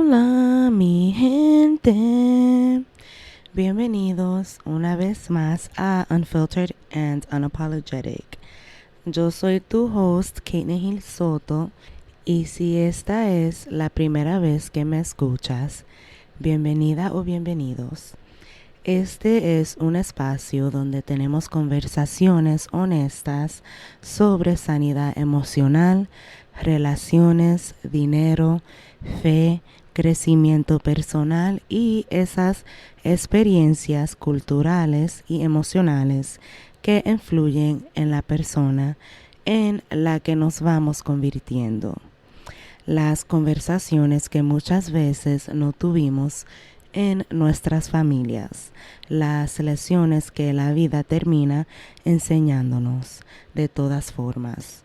Hola, mi gente. Bienvenidos una vez más a Unfiltered and Unapologetic. Yo soy tu host, Kate Gil Soto, y si esta es la primera vez que me escuchas, bienvenida o bienvenidos. Este es un espacio donde tenemos conversaciones honestas sobre sanidad emocional, relaciones, dinero, fe, crecimiento personal y esas experiencias culturales y emocionales que influyen en la persona en la que nos vamos convirtiendo. Las conversaciones que muchas veces no tuvimos en nuestras familias, las lecciones que la vida termina enseñándonos de todas formas,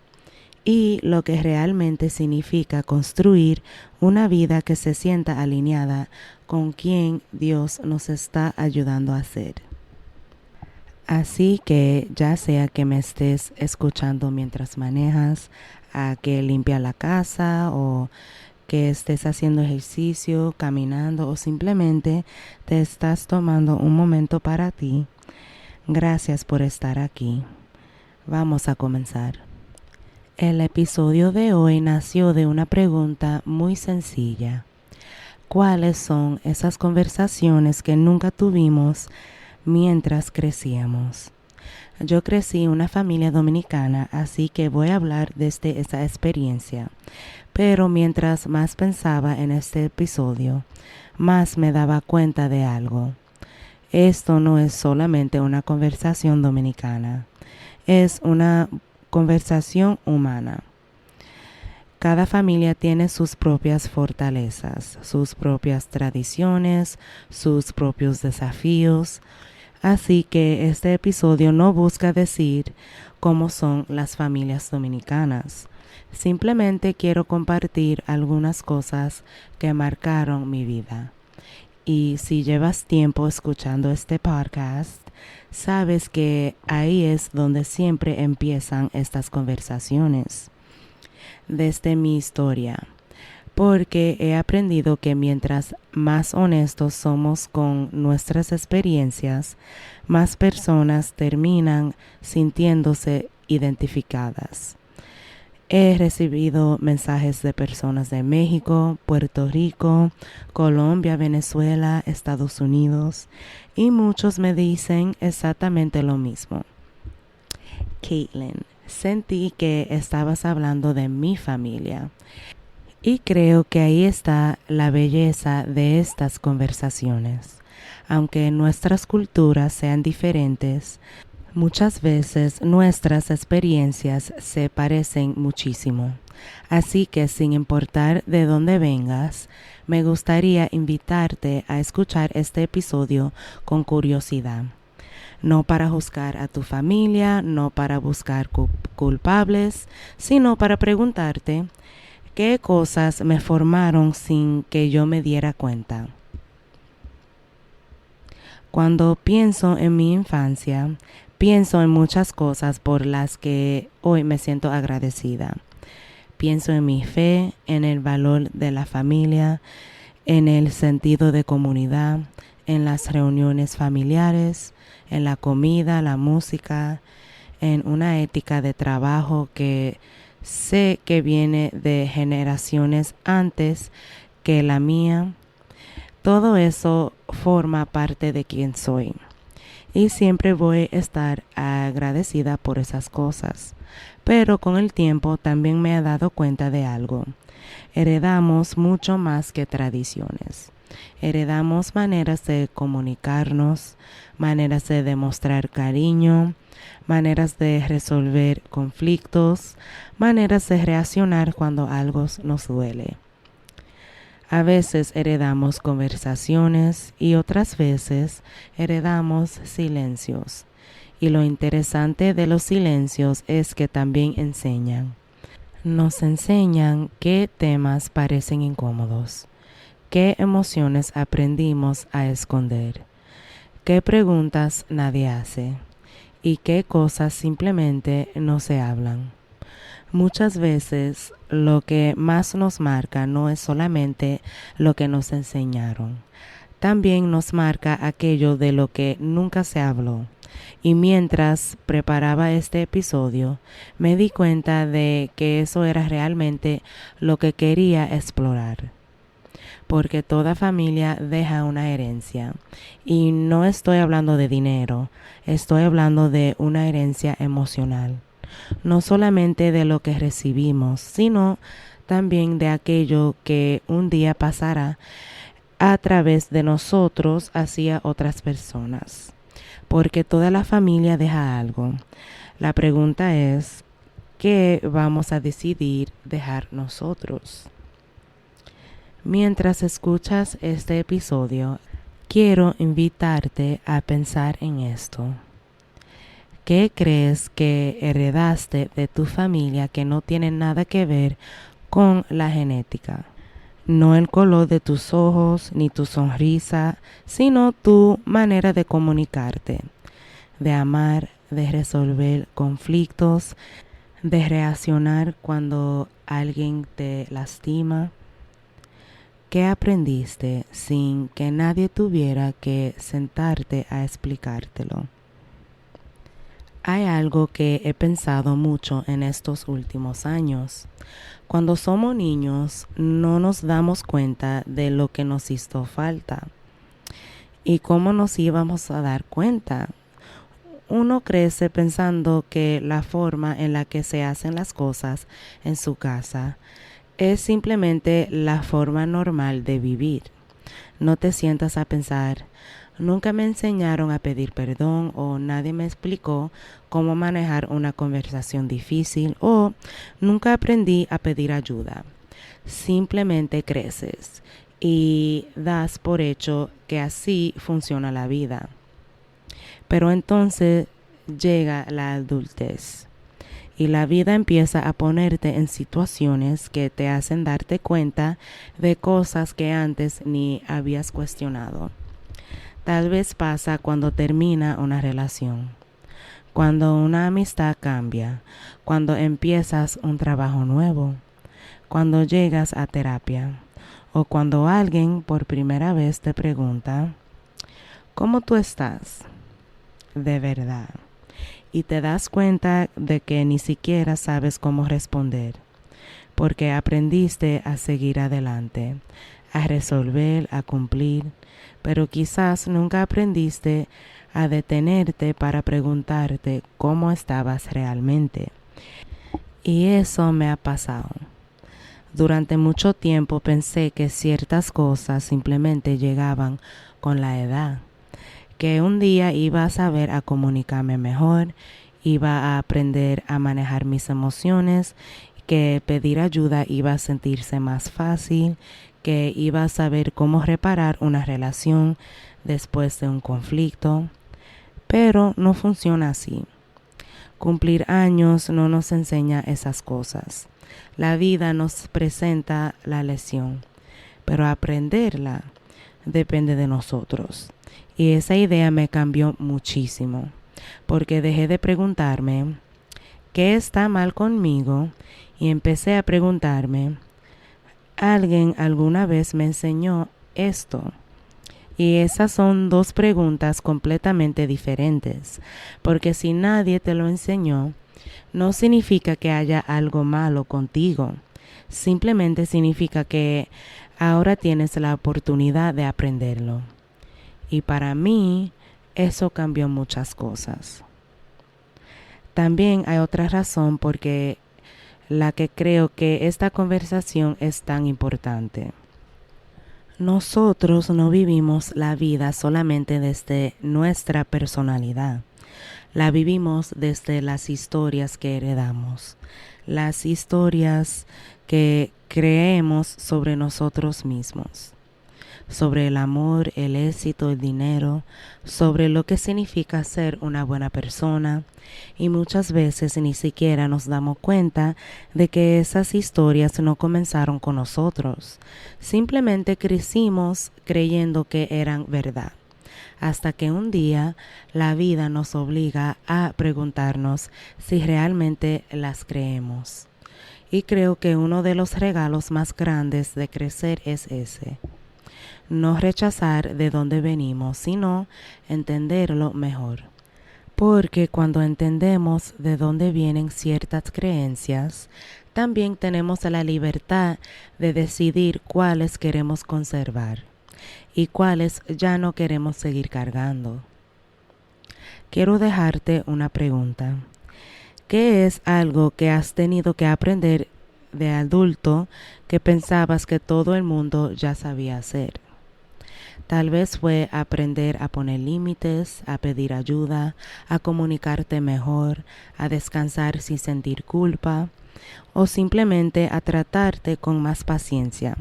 y lo que realmente significa construir una vida que se sienta alineada con quien Dios nos está ayudando a ser. Así que ya sea que me estés escuchando mientras manejas, a que limpia la casa o que estés haciendo ejercicio, caminando o simplemente te estás tomando un momento para ti, gracias por estar aquí. Vamos a comenzar. El episodio de hoy nació de una pregunta muy sencilla. ¿Cuáles son esas conversaciones que nunca tuvimos mientras crecíamos? Yo crecí en una familia dominicana, así que voy a hablar desde esa experiencia. Pero mientras más pensaba en este episodio, más me daba cuenta de algo. Esto no es solamente una conversación dominicana, es una conversación humana. Cada familia tiene sus propias fortalezas, sus propias tradiciones, sus propios desafíos. Así que este episodio no busca decir cómo son las familias dominicanas. Simplemente quiero compartir algunas cosas que marcaron mi vida. Y si llevas tiempo escuchando este podcast, sabes que ahí es donde siempre empiezan estas conversaciones. Desde mi historia. Porque he aprendido que mientras más honestos somos con nuestras experiencias, más personas terminan sintiéndose identificadas. He recibido mensajes de personas de México, Puerto Rico, Colombia, Venezuela, Estados Unidos, y muchos me dicen exactamente lo mismo. Caitlin, sentí que estabas hablando de mi familia. Y creo que ahí está la belleza de estas conversaciones. Aunque nuestras culturas sean diferentes, muchas veces nuestras experiencias se parecen muchísimo. Así que sin importar de dónde vengas, me gustaría invitarte a escuchar este episodio con curiosidad. No para juzgar a tu familia, no para buscar culpables, sino para preguntarte, ¿qué cosas me formaron sin que yo me diera cuenta? Cuando pienso en mi infancia, pienso en muchas cosas por las que hoy me siento agradecida. Pienso en mi fe, en el valor de la familia, en el sentido de comunidad, en las reuniones familiares, en la comida, la música, en una ética de trabajo que sé que viene de generaciones antes que la mía. Todo eso forma parte de quien soy. Y siempre voy a estar agradecida por esas cosas. Pero con el tiempo también me he dado cuenta de algo. Heredamos mucho más que tradiciones. Heredamos maneras de comunicarnos, maneras de demostrar cariño, maneras de resolver conflictos, maneras de reaccionar cuando algo nos duele. A veces heredamos conversaciones y otras veces heredamos silencios. Y lo interesante de los silencios es que también enseñan. Nos enseñan qué temas parecen incómodos, qué emociones aprendimos a esconder, qué preguntas nadie hace y qué cosas simplemente no se hablan. Muchas veces lo que más nos marca no es solamente lo que nos enseñaron, también nos marca aquello de lo que nunca se habló. Y mientras preparaba este episodio, me di cuenta de que eso era realmente lo que quería explorar. Porque toda familia deja una herencia. Y no estoy hablando de dinero, estoy hablando de una herencia emocional. No solamente de lo que recibimos, sino también de aquello que un día pasará a través de nosotros hacia otras personas. Porque toda la familia deja algo. La pregunta es, ¿qué vamos a decidir dejar nosotros? Mientras escuchas este episodio, quiero invitarte a pensar en esto. ¿Qué crees que heredaste de tu familia que no tiene nada que ver con la genética? No el color de tus ojos ni tu sonrisa, sino tu manera de comunicarte, de amar, de resolver conflictos, de reaccionar cuando alguien te lastima. ¿Qué aprendiste sin que nadie tuviera que sentarte a explicártelo? Hay algo que he pensado mucho en estos últimos años. Cuando somos niños no nos damos cuenta de lo que nos hizo falta. ¿Y cómo nos íbamos a dar cuenta? Uno crece pensando que la forma en la que se hacen las cosas en su casa es simplemente la forma normal de vivir. No te sientas a pensar, nunca me enseñaron a pedir perdón o nadie me explicó cómo manejar una conversación difícil o nunca aprendí a pedir ayuda. Simplemente creces y das por hecho que así funciona la vida. Pero entonces llega la adultez y la vida empieza a ponerte en situaciones que te hacen darte cuenta de cosas que antes ni habías cuestionado. Tal vez pasa cuando termina una relación, cuando una amistad cambia, cuando empiezas un trabajo nuevo, cuando llegas a terapia o cuando alguien por primera vez te pregunta, ¿cómo tú estás? De verdad. Y te das cuenta de que ni siquiera sabes cómo responder, porque aprendiste a seguir adelante, a resolver, a cumplir, pero quizás nunca aprendiste a detenerte para preguntarte cómo estabas realmente. Y eso me ha pasado. Durante mucho tiempo pensé que ciertas cosas simplemente llegaban con la edad, que un día iba a saber a comunicarme mejor, iba a aprender a manejar mis emociones, que pedir ayuda iba a sentirse más fácil, que iba a saber cómo reparar una relación después de un conflicto. Pero no funciona así. Cumplir años no nos enseña esas cosas. La vida nos presenta la lección, pero aprenderla depende de nosotros. Y esa idea me cambió muchísimo, porque dejé de preguntarme qué está mal conmigo y empecé a preguntarme, ¿alguien alguna vez me enseñó esto? Y esas son dos preguntas completamente diferentes, porque si nadie te lo enseñó, no significa que haya algo malo contigo, simplemente significa que ahora tienes la oportunidad de aprenderlo. Y para mí, eso cambió muchas cosas. También hay otra razón porque la que creo que esta conversación es tan importante. Nosotros no vivimos la vida solamente desde nuestra personalidad. La vivimos desde las historias que heredamos, las historias que creemos sobre nosotros mismos, sobre el amor, el éxito, el dinero, sobre lo que significa ser una buena persona, y muchas veces ni siquiera nos damos cuenta de que esas historias no comenzaron con nosotros. Simplemente crecimos creyendo que eran verdad, hasta que un día la vida nos obliga a preguntarnos si realmente las creemos. Y creo que uno de los regalos más grandes de crecer es ese. No rechazar de dónde venimos, sino entenderlo mejor. Porque cuando entendemos de dónde vienen ciertas creencias, también tenemos la libertad de decidir cuáles queremos conservar y cuáles ya no queremos seguir cargando. Quiero dejarte una pregunta. ¿Qué es algo que has tenido que aprender de adulto que pensabas que todo el mundo ya sabía hacer? Tal vez fue aprender a poner límites, a pedir ayuda, a comunicarte mejor, a descansar sin sentir culpa o simplemente a tratarte con más paciencia.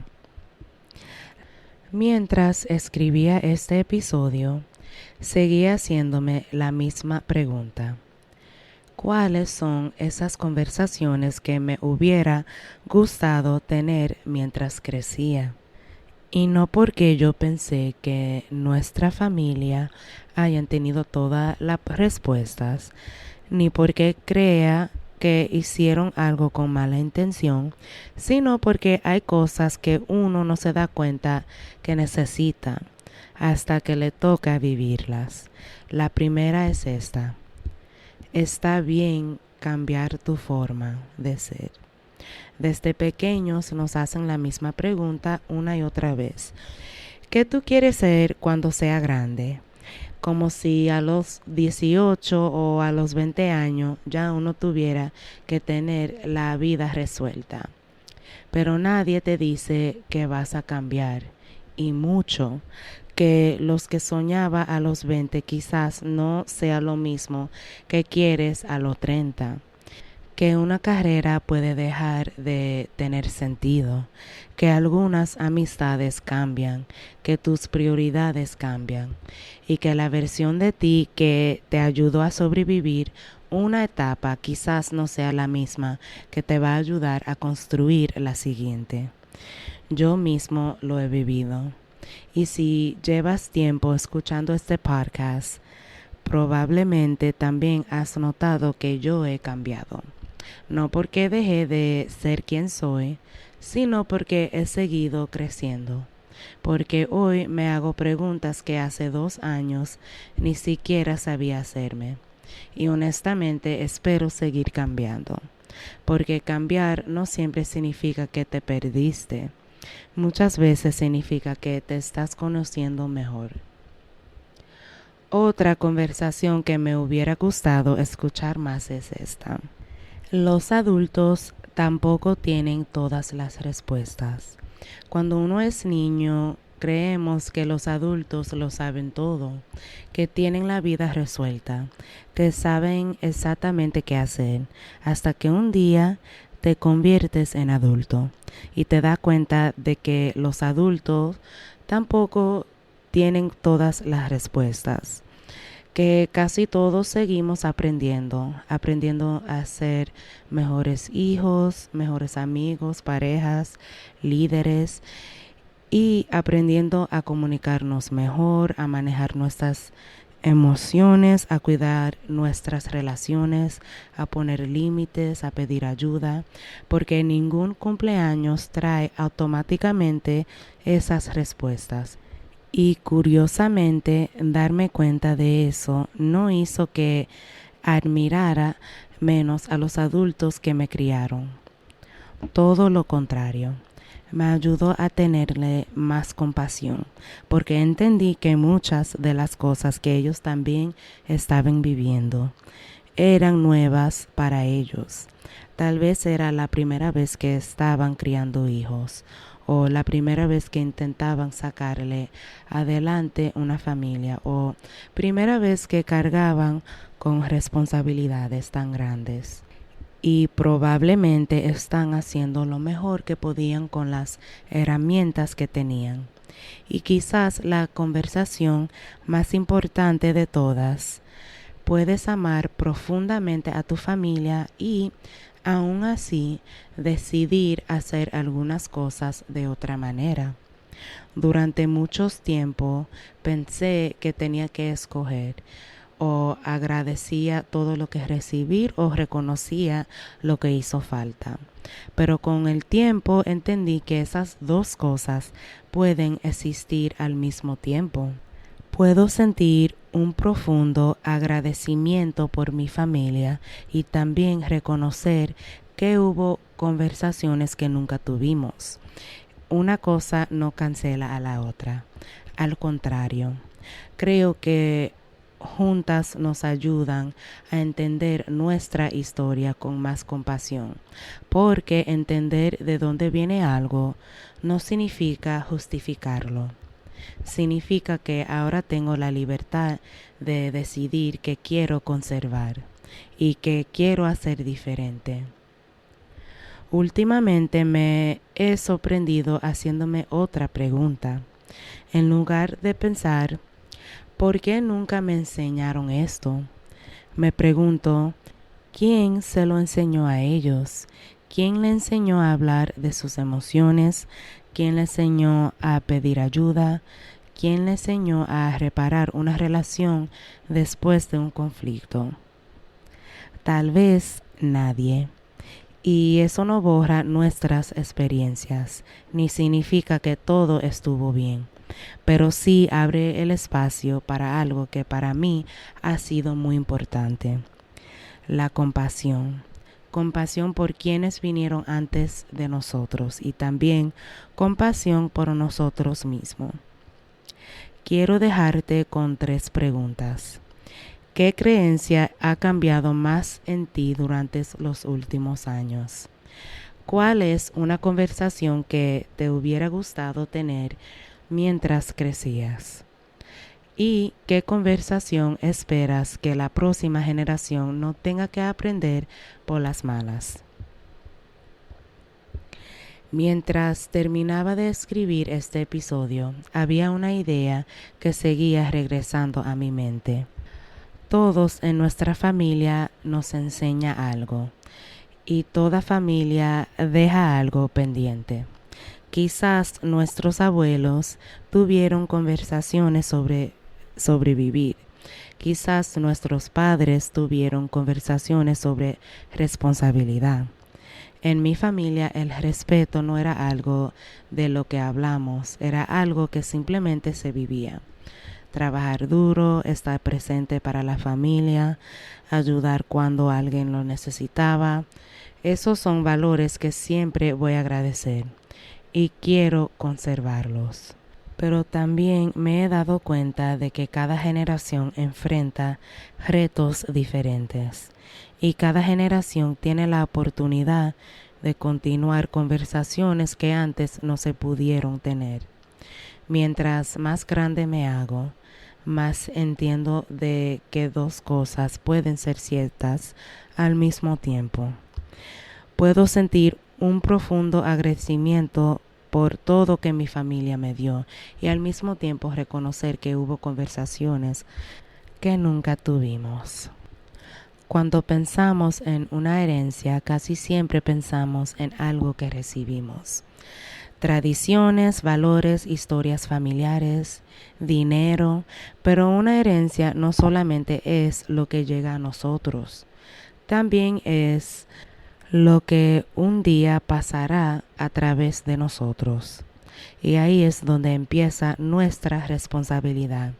Mientras escribía este episodio, seguía haciéndome la misma pregunta. ¿Cuáles son esas conversaciones que me hubiera gustado tener mientras crecía? Y no porque yo pensé que nuestra familia hayan tenido todas las respuestas, ni porque crea que hicieron algo con mala intención, sino porque hay cosas que uno no se da cuenta que necesita hasta que le toca vivirlas. La primera es esta. Está bien cambiar tu forma de ser. Desde pequeños nos hacen la misma pregunta una y otra vez. ¿Qué tú quieres ser cuando sea grande? Como si a los 18 o a los 20 años ya uno tuviera que tener la vida resuelta. Pero nadie te dice que vas a cambiar. Y mucho, que los que soñaba a los 20 quizás no sea lo mismo que quieres a los 30. Que una carrera puede dejar de tener sentido, que algunas amistades cambian, que tus prioridades cambian y que la versión de ti que te ayudó a sobrevivir una etapa quizás no sea la misma que te va a ayudar a construir la siguiente. Yo mismo lo he vivido. Y si llevas tiempo escuchando este podcast, probablemente también has notado que yo he cambiado. No porque dejé de ser quien soy, sino porque he seguido creciendo. Porque hoy me hago preguntas que hace 2 años ni siquiera sabía hacerme. Y honestamente espero seguir cambiando. Porque cambiar no siempre significa que te perdiste. Muchas veces significa que te estás conociendo mejor. Otra conversación que me hubiera gustado escuchar más es esta. Los adultos tampoco tienen todas las respuestas. Cuando uno es niño, creemos que los adultos lo saben todo, que tienen la vida resuelta, que saben exactamente qué hacer, hasta que un día te conviertes en adulto y te das cuenta de que los adultos tampoco tienen todas las respuestas, que casi todos seguimos aprendiendo a ser mejores hijos, mejores amigos, parejas, líderes y aprendiendo a comunicarnos mejor, a manejar nuestras emociones, a cuidar nuestras relaciones, a poner límites, a pedir ayuda, porque ningún cumpleaños trae automáticamente esas respuestas. Y curiosamente, darme cuenta de eso no hizo que admirara menos a los adultos que me criaron. Todo lo contrario, me ayudó a tenerle más compasión, porque entendí que muchas de las cosas que ellos también estaban viviendo eran nuevas para ellos. Tal vez era la primera vez que estaban criando hijos o la primera vez que intentaban sacarle adelante una familia o primera vez que cargaban con responsabilidades tan grandes. Y probablemente están haciendo lo mejor que podían con las herramientas que tenían. Y quizás la conversación más importante de todas, puedes amar profundamente a tu familia y aún así decidir hacer algunas cosas de otra manera. Durante muchos tiempos pensé que tenía que escoger o agradecía todo lo que recibí o reconocía lo que hizo falta. Pero con el tiempo entendí que esas dos cosas pueden existir al mismo tiempo. Puedo sentir un profundo agradecimiento por mi familia y también reconocer que hubo conversaciones que nunca tuvimos. Una cosa no cancela a la otra. Al contrario, creo que juntas nos ayudan a entender nuestra historia con más compasión, porque entender de dónde viene algo no significa justificarlo. Significa que ahora tengo la libertad de decidir qué quiero conservar y qué quiero hacer diferente. Últimamente me he sorprendido haciéndome otra pregunta. En lugar de pensar, ¿por qué nunca me enseñaron esto? Me pregunto, ¿quién se lo enseñó a ellos? ¿Quién le enseñó a hablar de sus emociones? ¿Quién le enseñó a pedir ayuda? ¿Quién le enseñó a reparar una relación después de un conflicto? Tal vez nadie. Y eso no borra nuestras experiencias, ni significa que todo estuvo bien, pero sí abre el espacio para algo que para mí ha sido muy importante: la compasión. Compasión por quienes vinieron antes de nosotros y también compasión por nosotros mismos. Quiero dejarte con 3 preguntas. ¿Qué creencia ha cambiado más en ti durante los últimos años? ¿Cuál es una conversación que te hubiera gustado tener mientras crecías? ¿Y qué conversación esperas que la próxima generación no tenga que aprender por las malas? Mientras terminaba de escribir este episodio, había una idea que seguía regresando a mi mente. Todos en nuestra familia nos enseña algo y toda familia deja algo pendiente. Quizás nuestros abuelos tuvieron conversaciones sobre sobrevivir. Quizás nuestros padres tuvieron conversaciones sobre responsabilidad. En mi familia el respeto no era algo de lo que hablamos, era algo que simplemente se vivía. Trabajar duro, estar presente para la familia, ayudar cuando alguien lo necesitaba. Esos son valores que siempre voy a agradecer y quiero conservarlos. Pero también me he dado cuenta de que cada generación enfrenta retos diferentes y cada generación tiene la oportunidad de continuar conversaciones que antes no se pudieron tener. Mientras más grande me hago, más entiendo de que 2 cosas pueden ser ciertas al mismo tiempo. Puedo sentir un profundo agradecimiento por todo que mi familia me dio y al mismo tiempo reconocer que hubo conversaciones que nunca tuvimos. Cuando pensamos en una herencia, casi siempre pensamos en algo que recibimos. Tradiciones, valores, historias familiares, dinero, pero una herencia no solamente es lo que llega a nosotros, también es lo que un día pasará a través de nosotros. Y ahí es donde empieza nuestra responsabilidad.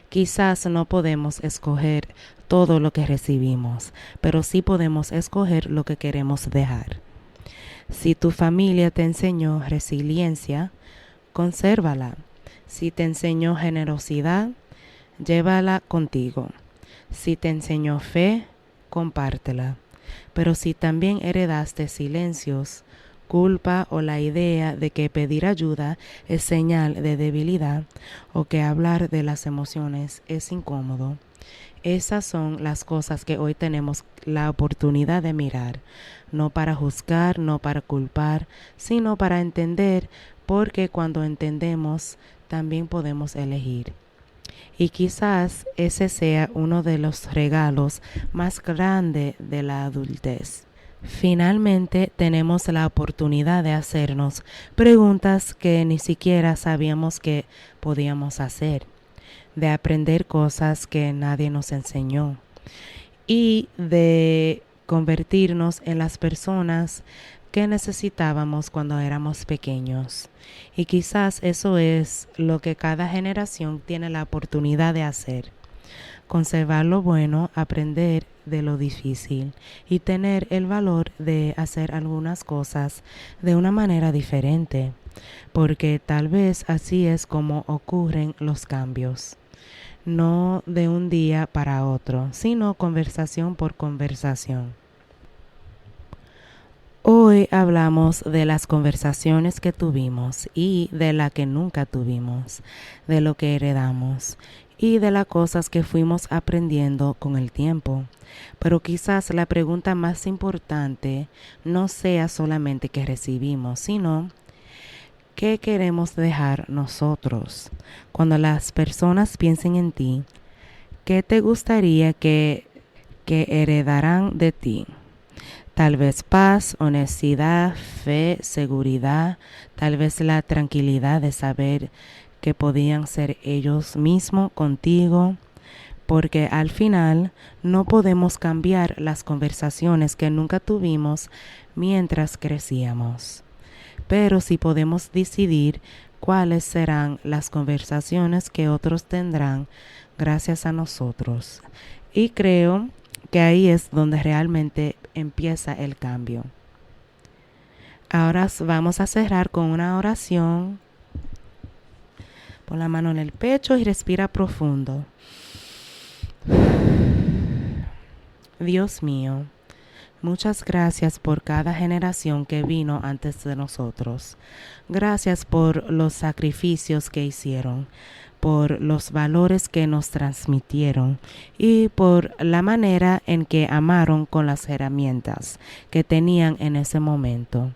Quizás no podemos escoger todo lo que recibimos, pero sí podemos escoger lo que queremos dejar. Si tu familia te enseñó resiliencia, consérvala. Si te enseñó generosidad, llévala contigo. Si te enseñó fe, compártela. Pero si también heredaste silencios, culpa o la idea de que pedir ayuda es señal de debilidad o que hablar de las emociones es incómodo, esas son las cosas que hoy tenemos la oportunidad de mirar, no para juzgar, no para culpar, sino para entender, porque cuando entendemos también podemos elegir. Y quizás ese sea uno de los regalos más grandes de la adultez. Finalmente tenemos la oportunidad de hacernos preguntas que ni siquiera sabíamos que podíamos hacer. de aprender cosas que nadie nos enseñó y de convertirnos en las personas que necesitábamos cuando éramos pequeños. Y quizás eso es lo que cada generación tiene la oportunidad de hacer. Conservar lo bueno, aprender de lo difícil y tener el valor de hacer algunas cosas de una manera diferente, porque tal vez así es como ocurren los cambios. No de un día para otro, sino conversación por conversación. Hoy hablamos de las conversaciones que tuvimos y de la que nunca tuvimos, de lo que heredamos y de las cosas que fuimos aprendiendo con el tiempo. Pero quizás la pregunta más importante no sea solamente qué recibimos, sino qué queremos dejar nosotros. Cuando las personas piensen en ti, ¿qué te gustaría que heredaran de ti? Tal vez paz, honestidad, fe, seguridad, tal vez la tranquilidad de saber que podían ser ellos mismos contigo, porque al final no podemos cambiar las conversaciones que nunca tuvimos mientras crecíamos. Pero sí podemos decidir cuáles serán las conversaciones que otros tendrán gracias a nosotros. Y creo que ahí es donde realmente empieza el cambio. Ahora vamos a cerrar con una oración. Pon la mano en el pecho y respira profundo. Dios mío, muchas gracias por cada generación que vino antes de nosotros. Gracias por los sacrificios que hicieron, por los valores que nos transmitieron y por la manera en que amaron con las herramientas que tenían en ese momento.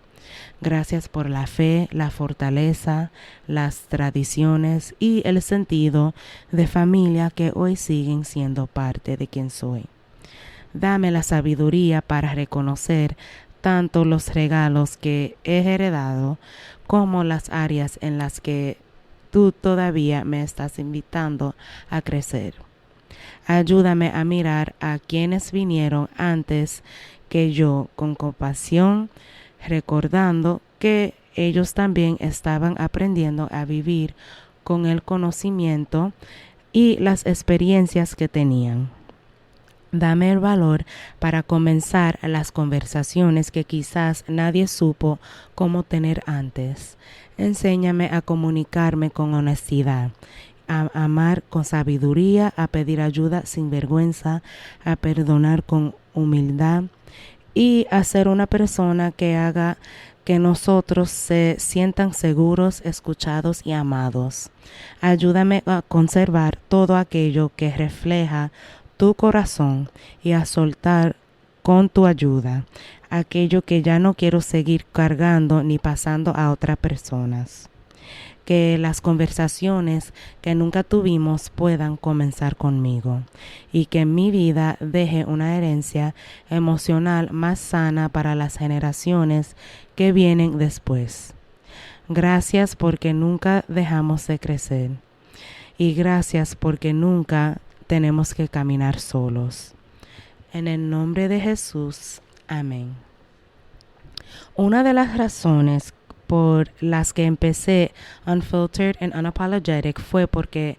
Gracias por la fe, la fortaleza, las tradiciones y el sentido de familia que hoy siguen siendo parte de quien soy. Dame la sabiduría para reconocer tanto los regalos que he heredado como las áreas en las que tú todavía me estás invitando a crecer. Ayúdame a mirar a quienes vinieron antes que yo con compasión, recordando que ellos también estaban aprendiendo a vivir con el conocimiento y las experiencias que tenían. Dame el valor para comenzar las conversaciones que quizás nadie supo cómo tener antes. Enséñame a comunicarme con honestidad, a amar con sabiduría, a pedir ayuda sin vergüenza, a perdonar con humildad y a ser una persona que haga que nosotros se sientan seguros, escuchados y amados. Ayúdame a conservar todo aquello que refleja tu corazón y a soltar con tu ayuda aquello que ya no quiero seguir cargando ni pasando a otras personas. Que las conversaciones que nunca tuvimos puedan comenzar conmigo y que en mi vida deje una herencia emocional más sana para las generaciones que vienen después. Gracias porque nunca dejamos de crecer y gracias porque nunca tenemos que caminar solos. En el nombre de Jesús, amén. Una de las razones por las que empecé Unfiltered and Unapologetic fue porque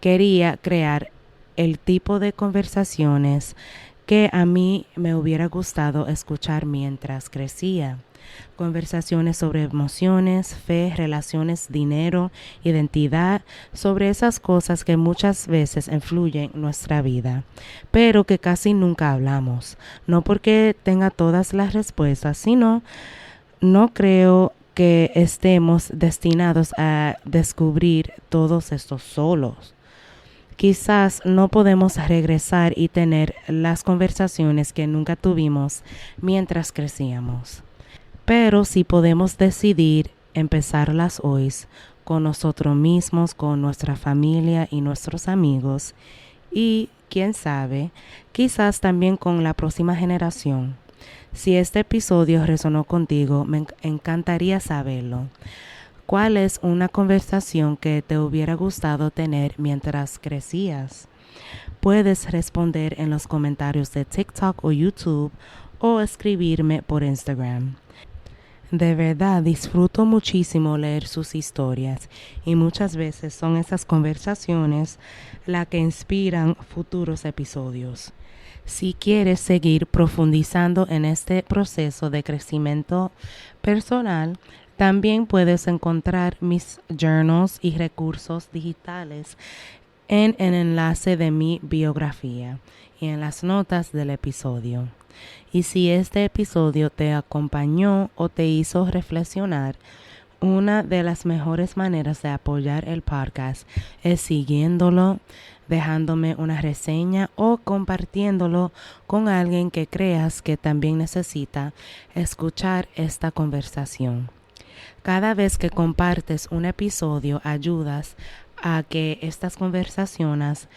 quería crear el tipo de conversaciones que a mí me hubiera gustado escuchar mientras crecía. Conversaciones sobre emociones, fe, relaciones, dinero, identidad, sobre esas cosas que muchas veces influyen en nuestra vida, pero que casi nunca hablamos. No porque tenga todas las respuestas, sino no creo que estemos destinados a descubrir todos estos solos. Quizás no podemos regresar y tener las conversaciones que nunca tuvimos mientras crecíamos. Pero sí podemos decidir empezarlas hoy con nosotros mismos, con nuestra familia y nuestros amigos y, quién sabe, quizás también con la próxima generación. Si este episodio resonó contigo, me encantaría saberlo. ¿Cuál es una conversación que te hubiera gustado tener mientras crecías? Puedes responder en los comentarios de TikTok o YouTube o escribirme por Instagram. De verdad disfruto muchísimo leer sus historias y muchas veces son esas conversaciones las que inspiran futuros episodios. Si quieres seguir profundizando en este proceso de crecimiento personal, también puedes encontrar mis journals y recursos digitales en el enlace de mi biografía y en las notas del episodio. Y si este episodio te acompañó o te hizo reflexionar, una de las mejores maneras de apoyar el podcast es siguiéndolo, dejándome una reseña o compartiéndolo con alguien que creas que también necesita escuchar esta conversación. Cada vez que compartes un episodio, ayudas a que estas conversaciones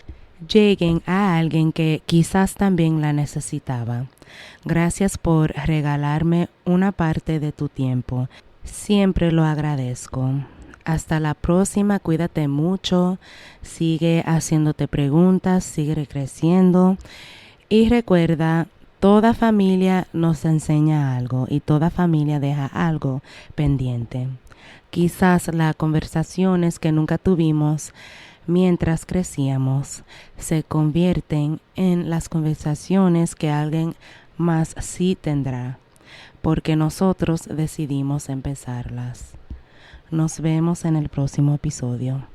lleguen a alguien que quizás también la necesitaba. Gracias por regalarme una parte de tu tiempo. Siempre lo agradezco. Hasta la próxima, cuídate mucho, sigue haciéndote preguntas, sigue creciendo y recuerda, toda familia nos enseña algo y toda familia deja algo pendiente. Quizás las conversaciones que nunca tuvimos mientras crecíamos se convierten en las conversaciones que alguien más sí tendrá, porque nosotros decidimos empezarlas. Nos vemos en el próximo episodio.